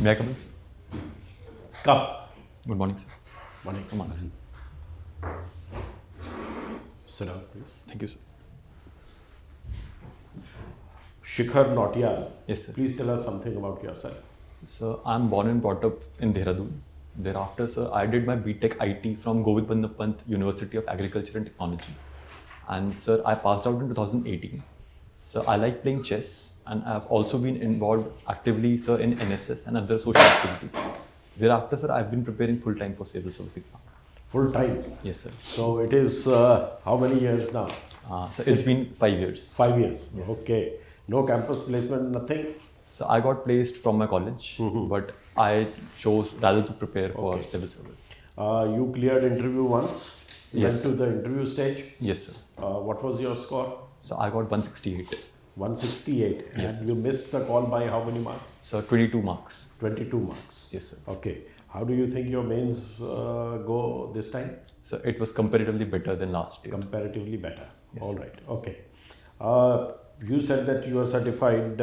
May I come in, sir? Come. Good morning, sir. Morning. Good morning, sir. Sit down, please. Thank you, sir. Shikhar Nautiyal. Yes, sir. Please tell us something about yourself. So, I'm born and brought up in Dehradun. Thereafter, sir, I did my BTech IT from Govind Ballabh Pant University of Agriculture and Technology. And, sir, I passed out in 2018. So, I like playing chess, and I've also been involved actively, sir, in NSS and other social activities. Thereafter, sir, I've been preparing full-time for civil service exam. Full time. Yes, sir. So it is how many years now? So, it's been 5 years. 5 years. Yes. Okay. No campus placement, nothing? So I got placed from my college, but I chose rather to prepare for civil service. You cleared interview once? Yes, Went to the interview stage? Yes, sir. What was your score? So I got 168. 168. Yes, And you missed the call by how many marks? So 22 marks. 22 marks. Yes, sir. Okay. How do you think your mains go this time? So it was comparatively better than last year. Comparatively better. Yes. All right. Okay. You said that you are certified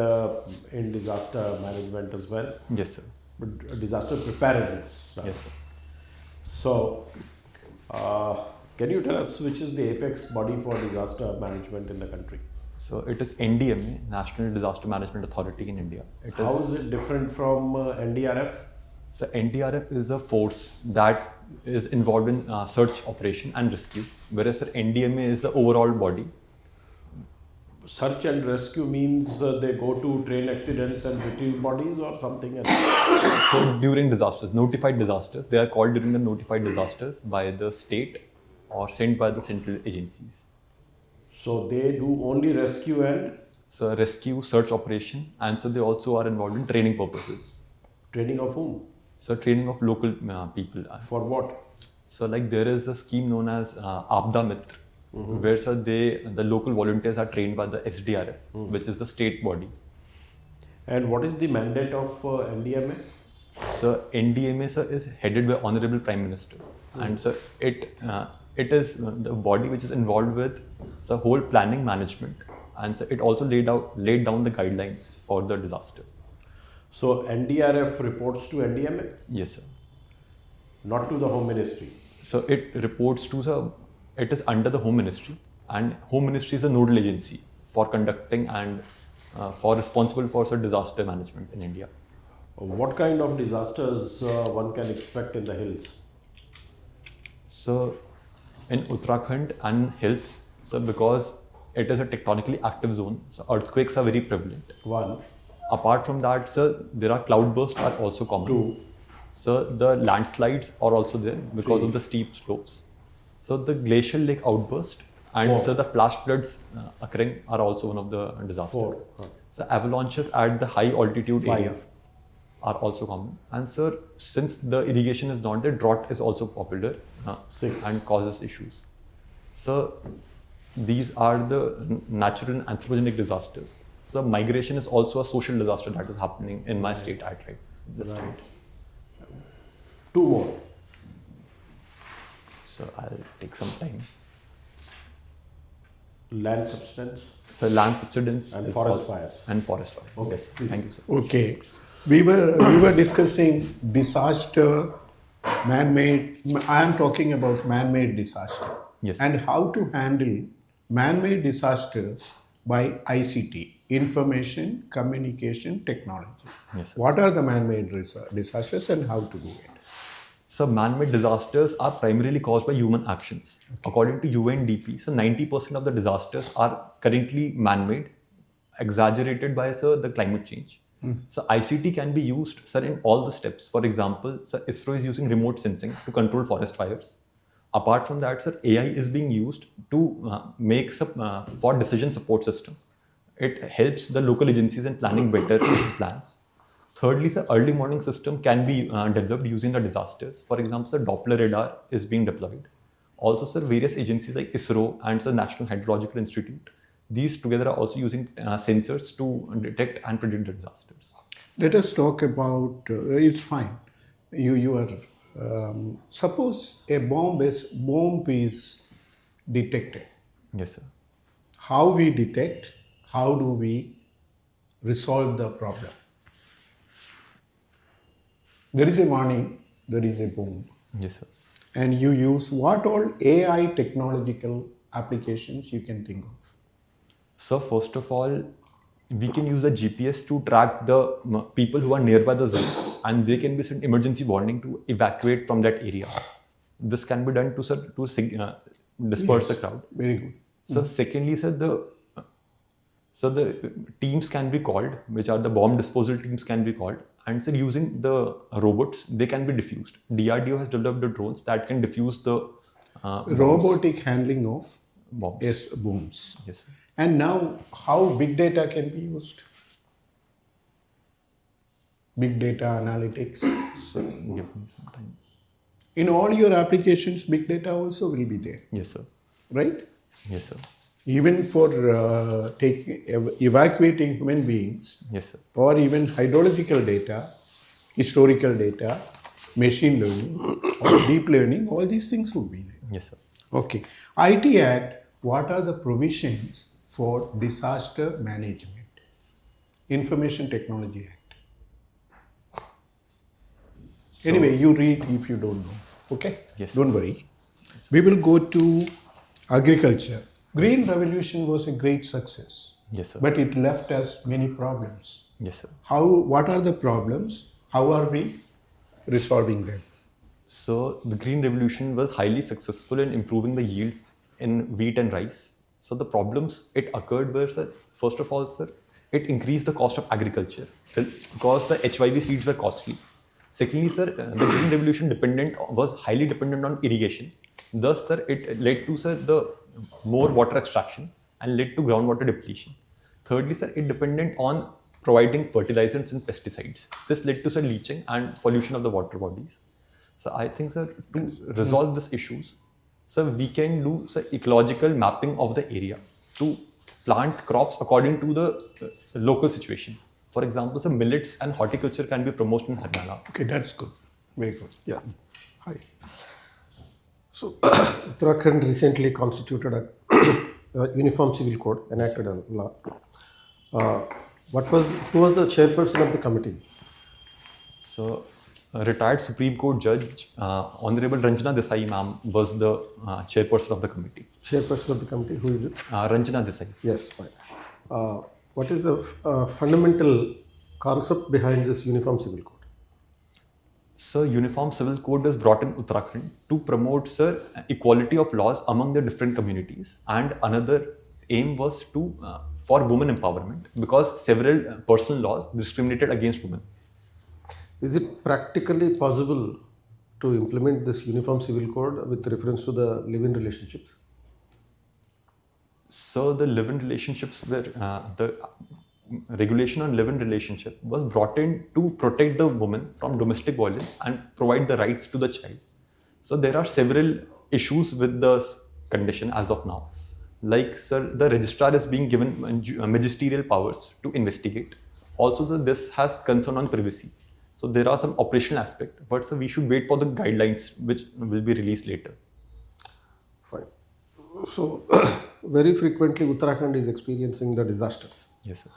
in disaster management as well. Yes, sir. But disaster preparedness. Right? Yes, sir. So, can you tell us which is the apex body for disaster management in the country? So it is NDMA, National Disaster Management Authority in India. How is it different from NDRF? So NDRF is a force that is involved in search, operation and rescue, whereas sir, NDMA is the overall body. Search and rescue means they go to train accidents and retrieve bodies or something else? So during disasters, notified disasters, they are called during the notified disasters by the state or sent by the central agencies. So they do only rescue and? So rescue, search operation, and so they also are involved in training purposes. Training of whom? So training of local people. For what? So like there is a scheme known as Aapda Mitra, where sir, the local volunteers are trained by the SDRF, which is the state body. And what is the mandate of NDMA? So NDMA sir, is headed by Honorable Prime Minister, and so it is the body which is involved with the whole planning management, and so it also laid down the guidelines for the disaster. So NDRF reports to NDMA? Yes, sir. Not to the Home Ministry? So it reports to it is under the Home Ministry, and Home Ministry is a nodal agency for conducting and for responsible for disaster management in India. What kind of disasters one can expect in the hills? So in Uttarakhand and hills, so because it is a tectonically active zone, so earthquakes are very prevalent. One. Apart from that, sir, there are cloudbursts are also common. Two. So the landslides are also there because of the steep slopes. So the glacial lake outburst and so the flash floods occurring are also one of the disasters. Four. So avalanches at the high altitude Five. area are also common. And sir, since the irrigation is not there, drought is also popular Six. and causes issues. So these are the natural and anthropogenic disasters. So migration is also a social disaster that is happening in my state outright. This Right. state. Two more. So I'll take some time. Land subsidence So land subsidence and is forest also- fires. And forest fire. Okay, Yes. please. Thank you, sir. Okay, we were discussing disaster, man-made. I am talking about man-made disaster. Yes. And how to handle man-made disasters by ICT, information communication technology. Yes, sir. What are the man-made disasters and how to do it? So man-made disasters are primarily caused by human actions. According to UNDP, so 90% of the disasters are currently man-made, exaggerated by the climate change. So ICT can be used, sir, in all the steps. For example, sir, ISRO is using remote sensing to control forest fires. Apart from that, sir, AI is being used to make for decision support system. It helps the local agencies in planning better plans. Thirdly, sir, early warning system can be developed using the disasters. For example, the Doppler radar is being deployed. Also, sir, various agencies like ISRO and the National Hydrological Institute, these together are also using sensors to detect and predict the disasters. Let us talk about, it's fine. You are, suppose a bomb is detected. Yes, sir. How we detect, how do we resolve the problem? There is a morning, there is a boom. Yes, sir. And you use what all AI technological applications you can think of? So first of all, we can use the GPS to track the people who are nearby the zone, and they can be sent emergency warning to evacuate from that area. This can be done to disperse the crowd. Very good. So secondly, sir, the teams can be called, which are the bomb disposal teams can be called, and so using the robots, they can be diffused. DRDO has developed the drones that can diffuse the Robotic handling of bombs. yes, booms. Yes, sir. And now, how big data can be used? Big data analytics. So give me some time. In all your applications, big data also will be there, Yes, sir. right? Yes, sir. Even for evacuating human beings, Yes, sir. or even hydrological data, historical data, machine learning, or deep learning, all these things will be there. Yes, sir. Okay. IT Act, what are the provisions for disaster management? Information Technology Act. Anyway, you read if you don't know. Okay? Yes, Don't worry. We will go to agriculture. Green Revolution was a great success. Yes, sir. But it left us many problems. Yes, sir. What are the problems? How are we resolving them? So the Green Revolution was highly successful in improving the yields in wheat and rice. So the problems it occurred were, sir, first of all, sir, it increased the cost of agriculture because the HYV seeds were costly. Secondly, sir, the Green Revolution was highly dependent on irrigation. Thus, sir, it led to, sir, the more water extraction and led to groundwater depletion. Thirdly, sir, it depended on providing fertilizers and pesticides. This led to, sir, leaching and pollution of the water bodies. So I think, sir, to resolve these issues, sir, we can do, sir, ecological mapping of the area to plant crops according to the local situation. For example, sir, millets and horticulture can be promoted in Haryana. Okay, that's good. Very good. Yeah. Hi. So, Uttarakhand recently constituted a uniform civil code, enacted a law. Who was the chairperson of the committee? So, retired Supreme Court Judge Honorable Ranjana Desai ma'am was the chairperson of the committee. Chairperson of the committee, who is it? Ranjana Desai. Yes, fine. What is the fundamental concept behind this uniform civil code? So, Uniform Civil Code was brought in Uttarakhand to promote, sir, equality of laws among the different communities. And another aim was to for women empowerment because several personal laws discriminated against women. Is it practically possible to implement this uniform civil code with reference to the live-in relationships? So the live-in relationships were the regulation on live-in relationship was brought in to protect the woman from domestic violence and provide the rights to the child. So there are several issues with the condition as of now. Like, sir, the registrar is being given magisterial powers to investigate. Also, sir, this has concern on privacy. So there are some operational aspects, but sir, we should wait for the guidelines which will be released later. Fine. So, very frequently Uttarakhand is experiencing the disasters. Yes, sir.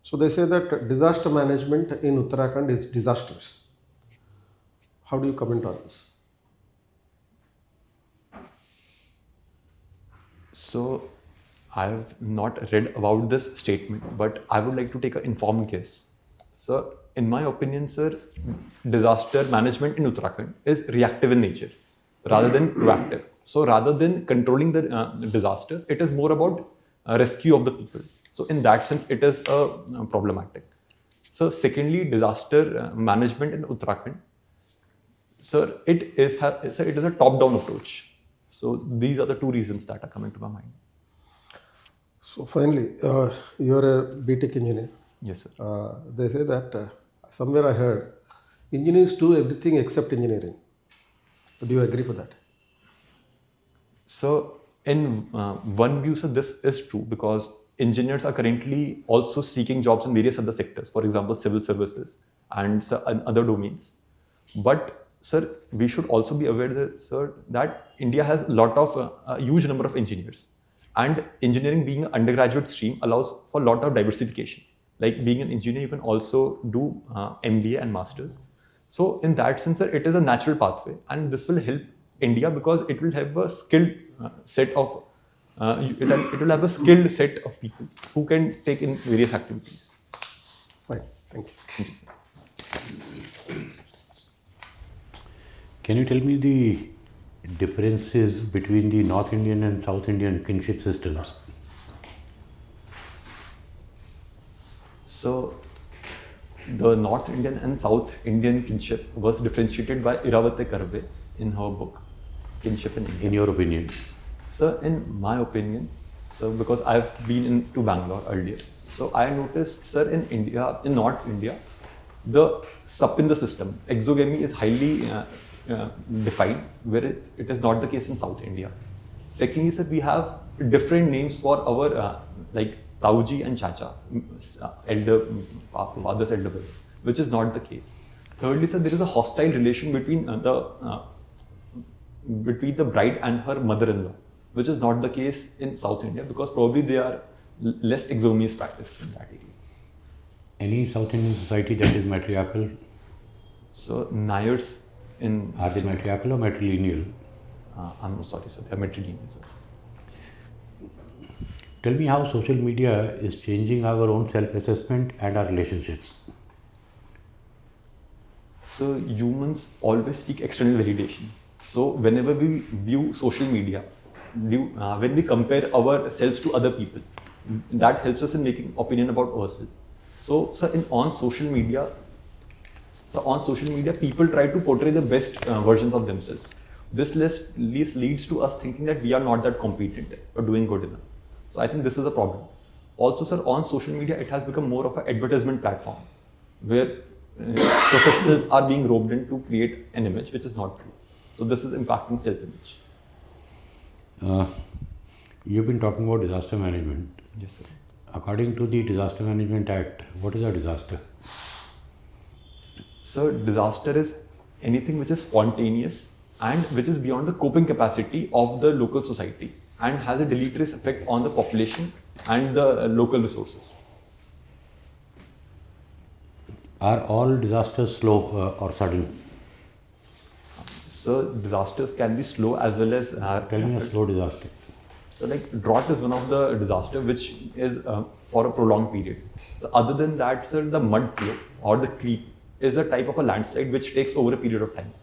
So they say that disaster management in Uttarakhand is disastrous. How do you comment on this? So I have not read about this statement, but I would like to take an informed guess. So in my opinion, sir, disaster management in Uttarakhand is reactive in nature rather than proactive. So rather than controlling the disasters, it is more about rescue of the people. So in that sense, it is problematic. So secondly, disaster management in Uttarakhand, sir, it is a top-down approach. So these are the two reasons that are coming to my mind. So finally, you are a BTech engineer. Yes, sir. They say that somewhere I heard engineers do everything except engineering. Do you agree for that? So in one view, sir, this is true because engineers are currently also seeking jobs in various other sectors, for example, civil services and other domains. But sir, we should also be aware that, sir, that India has a huge number of engineers, and engineering being an undergraduate stream allows for a lot of diversification. Like being an engineer, you can also do MBA and masters. So in that sense, sir, it is a natural pathway, and this will help India because it will have a skilled set of it will have a skilled set of people who can take in various activities. Fine. Thank you. Thank you, sir. Can you tell me the differences between the North Indian and South Indian kinship systems? So, the North Indian and South Indian kinship was differentiated by Iravate Karve in her book, Kinship in India. In your opinion? So, in my opinion, so because I've been into Bangalore earlier, so I noticed, sir, in India, in North India, the Sapinda system, exogamy is highly defined, whereas it is not the case in South India. Secondly, sir, we have different names for our like Tauji and Chacha, elder, father's elder brother, which is not the case. Thirdly, sir, there is a hostile relation between the bride and her mother-in-law, which is not the case in South India because probably they are less exogamy is practiced in that area. Any South Indian society that is matriarchal? So Nayars in Are they matriarchal or matrilineal? I'm sorry, sir, they are matrilineal, sir. Tell me how social media is changing our own self-assessment and our relationships. So humans always seek external validation. So whenever we view social media, when we compare ourselves to other people, that helps us in making opinion about ourselves. So, on social media, people try to portray the best versions of themselves. This leads to us thinking that we are not that competent or doing good enough. So I think this is a problem. Also, sir, on social media, it has become more of an advertisement platform where professionals are being roped in to create an image which is not true. So this is impacting self-image. You've been talking about disaster management. Yes, sir. According to the Disaster Management Act, what is a disaster? So disaster is anything which is spontaneous and which is beyond the coping capacity of the local society and has a deleterious effect on the population and the local resources. Are all disasters slow or sudden? So disasters can be slow as well as Tell me a slow disaster. So like drought is one of the disaster which is for a prolonged period. So other than that, sir, the mud flow or the creep is a type of a landslide which takes over a period of time.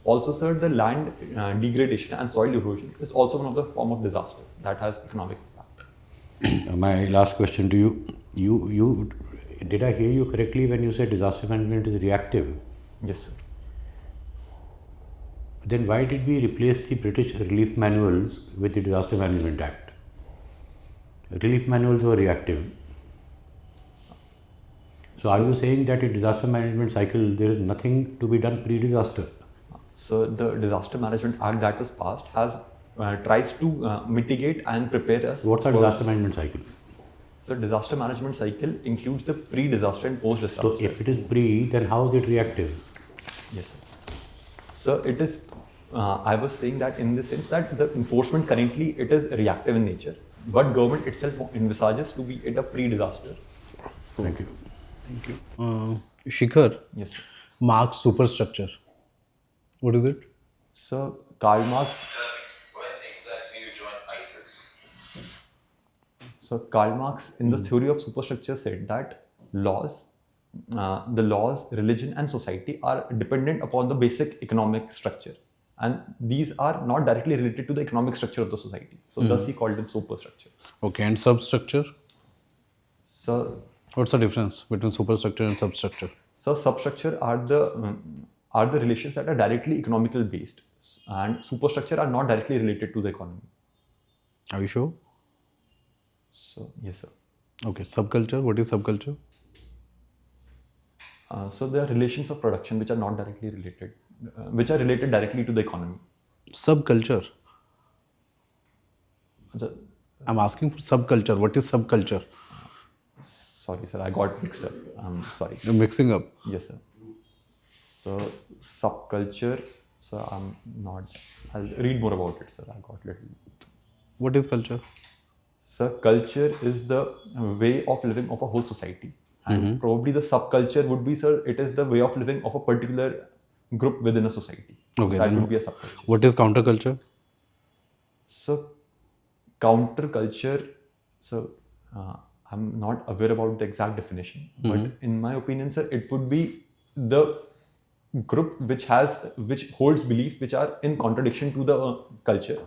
Also, sir, the land degradation and soil erosion is also one of the form of disasters that has economic impact. My last question to you, did I hear you correctly when you said disaster management is reactive? Yes, sir. Then why did we replace the British relief manuals with the Disaster Management Act? Relief manuals were reactive. So are you saying that in disaster management cycle there is nothing to be done pre-disaster? So the Disaster Management Act that was passed has tries to mitigate and prepare us. What's a disaster management cycle? So disaster management cycle includes the pre-disaster and post-disaster. So if it is pre, then how is it reactive? Yes, sir. So it is. I was saying that in the sense that the enforcement currently it is reactive in nature, but government itself envisages to be at a pre-disaster. Thank you. Thank you. Shikhar, Yes, sir. Marx superstructure. What is it? So Karl Marx. When exactly you joined ISIS? So Karl Marx in the theory of superstructure said that the laws, religion, and society are dependent upon the basic economic structure. And these are not directly related to the economic structure of the society. So thus he called them superstructure. Okay, and substructure? So What's the difference between superstructure and substructure? substructure are the relations that are directly economical based, and superstructure are not directly related to the economy. Are you sure? So yes, sir. Okay, subculture. What is subculture? So there are relations of production which are not directly related, which are related directly to the economy. Subculture. The- I'm asking for subculture. What is subculture? Sorry, sir, I got mixed up. I'm sorry. You're mixing up. Yes, sir. So subculture. So I'm not. I'll read more about it, sir. I got little. What is culture? So culture is the way of living of a whole society, And probably the subculture would be, sir, it is the way of living of a particular group within a society. Okay, That then would be a subculture. what is counterculture? So, counterculture, so I'm not aware about the exact definition, but in my opinion, sir, it would be the group which holds belief which are in contradiction to the culture,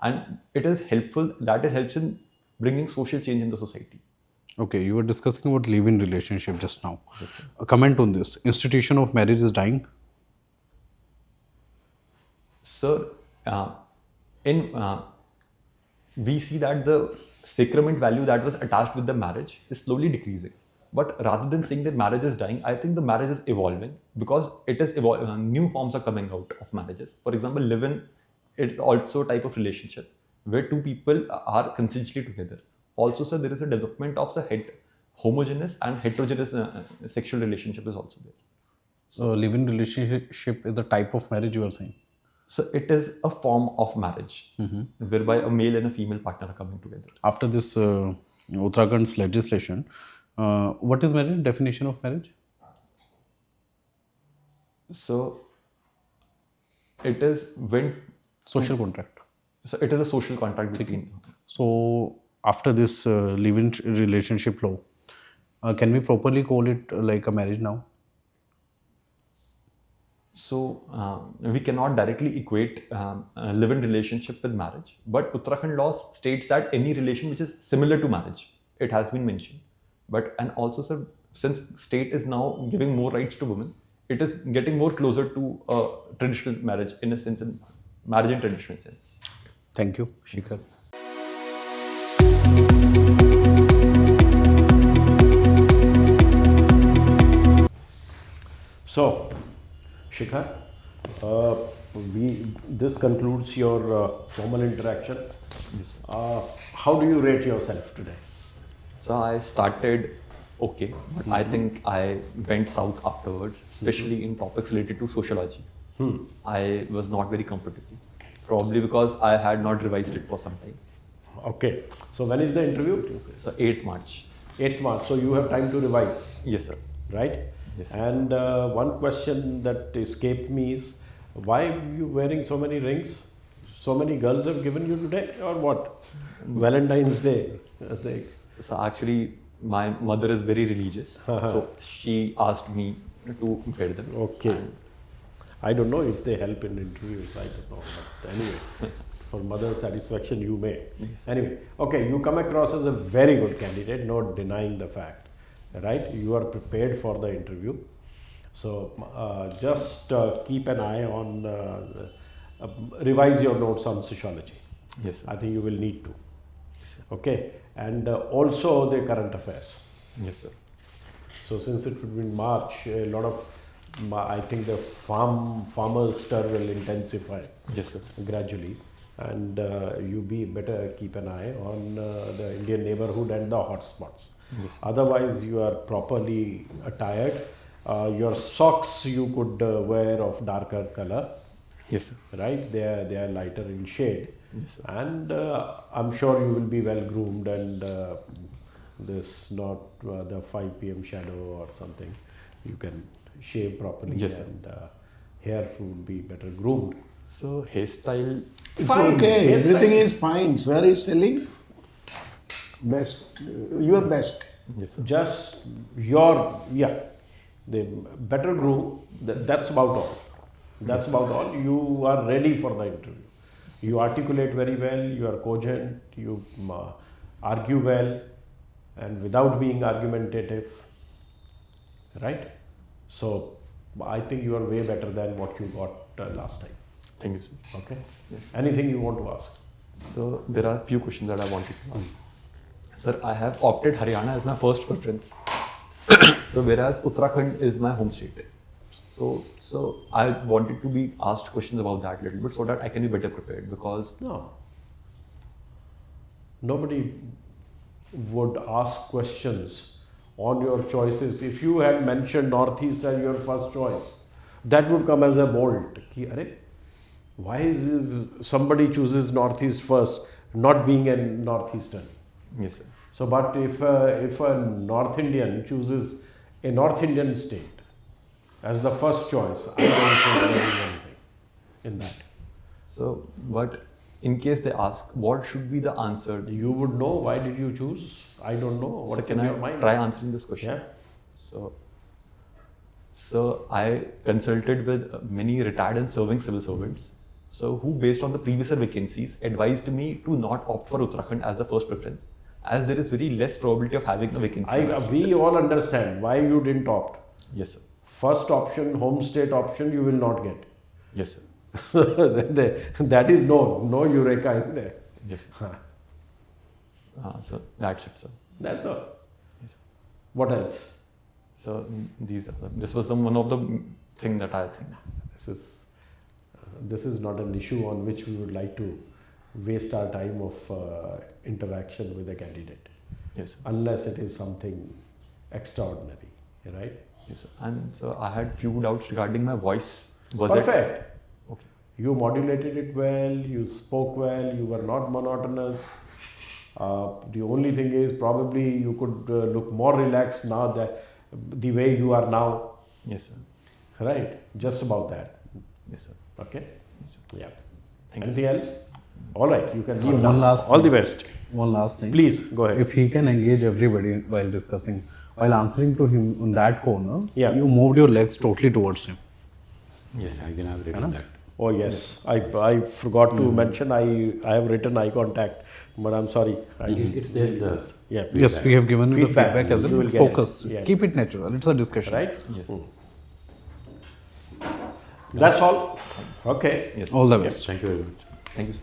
and it is helpful, that it helps in bringing social change in the society. Okay, you were discussing about live-in relationship just now. A comment on this. Institution of marriage is dying. Sir, we see that the sacrament value that was attached with the marriage is slowly decreasing. But rather than saying that marriage is dying, I think the marriage is evolving, because it is new forms are coming out of marriages. For example, live-in, it's also a type of relationship where two people are consensually together. Also, sir, there is a development of the homogeneous and heterogeneous sexual relationship is also there. So live-in relationship is a type of marriage you are saying. So it is a form of marriage whereby a male and a female partner are coming together. After this Uttarakhand's legislation, what is marriage? Definition of marriage? So it is when Social contract. so it is a social contract between. So after this live-in relationship law, can we properly call it like a marriage now? So we cannot directly equate a live-in relationship with marriage, but Uttarakhand law states that any relation which is similar to marriage, it has been mentioned. But and also, sir, since state is now giving more rights to women, it is getting more closer to traditional marriage in a sense, in marriage in traditional sense. Thank you, Shikhar. So, Shikhar, this concludes your formal interaction. How do you rate yourself today? So I started okay, but I think I went south afterwards, especially in topics related to sociology. I was not very comfortable, probably because I had not revised it for some time. Okay. So when is the interview? So 8th March. 8th March. So you have time to revise, Yes, sir. right? Yes, sir. And one question that escaped me is, why are you wearing so many rings? So many girls have given you today, or what? Valentine's Day. So actually, my mother is very religious, so she asked me to wear them. Okay. I don't know if they help in interviews, I don't know. But anyway, for mother's satisfaction, you may. Yes. Anyway, okay, you come across as a very good candidate, not denying the fact, right? You are prepared for the interview. So just keep an eye on, revise your notes on sociology. Yes, sir. I think you will need to. Okay, and also the current affairs. Yes, sir. So since it would be in March, a lot of, I think the farmers stir will intensify. Yes, sir. Gradually, and you better keep an eye on the Indian neighborhood and the hotspots. Yes. Otherwise, you are properly attired. Your socks you could wear of darker color. Yes, sir. Right, they are lighter in shade. Yes, sir. And I'm sure you will be well groomed, and this not the 5 p.m. shadow or something. You can shave properly, Yes, sir. and hair would be better groomed. So hairstyle. It's Fine. okay. Yes, Everything fine. is fine. Sir is telling best. Your best. Yes, sir. Just the better groom. That's about all. That's about all. You are ready for the interview. You articulate very well. You are cogent. You argue well, and without being argumentative. Right. So I think you are way better than what you got last time. Thank you, sir. Okay. Yes. Anything you want to ask? So there are a few questions that I wanted to ask. Sir, I have opted Haryana as my first preference. So whereas Uttarakhand is my home state. So I wanted to be asked questions about that a little bit so that I can be better prepared, because No. Nobody would ask questions on your choices. If you had mentioned Northeast as your first choice, that would come as a bolt. Ki, "Arey, why somebody chooses Northeast first, not being a Northeastern?" yes, sir. So, but if a North Indian chooses a North Indian state as the first choice, I don't think there is anything in that. So, but in case they ask, what should be the answer? You would know why did you choose? I don't know. So What's can in I your mind? try answering this question? Yeah. So I consulted with many retired and serving civil servants. So who, based on the previous vacancies, advised me to not opt for Uttarakhand as the first preference, as there is very less probability of having a vacancy. We all understand why you didn't opt. Yes, sir. First option, home state option, you will not get. Yes, sir. That is no eureka in there. Yes, sir. So that's it, sir. That's all. Yes, sir. What else? So this was one of the thing that I think. This is not an issue on which we would like to waste our time of interaction with a candidate. Yes, sir. Unless it is something extraordinary, right? Yes, sir. And so I had few doubts regarding my voice. Was Perfect. Okay. You modulated it well, you spoke well, you were not monotonous. The only thing is probably you could look more relaxed now that the way you are now. Yes, sir. Right? Just about that. Yes, sir. Okay? Yes, sir. Yeah. Thank Anything else? All right, you can leave One now. last All the thing. best. One last thing. Please, go ahead. If he can engage everybody while discussing, while answering to him in that corner, Yeah. you moved your legs totally towards him. Yes, I can have written that. Oh yes, I forgot to mention I have written eye contact, but I'm sorry. It's there in the Yeah. Yes, we have given you the Feedback. feedback as You will well. get it. Focus. Yeah. Keep it natural. It's a discussion. Right? Yes. That's all. Okay. Yes. All the best. Thank you very much. Thank you, sir.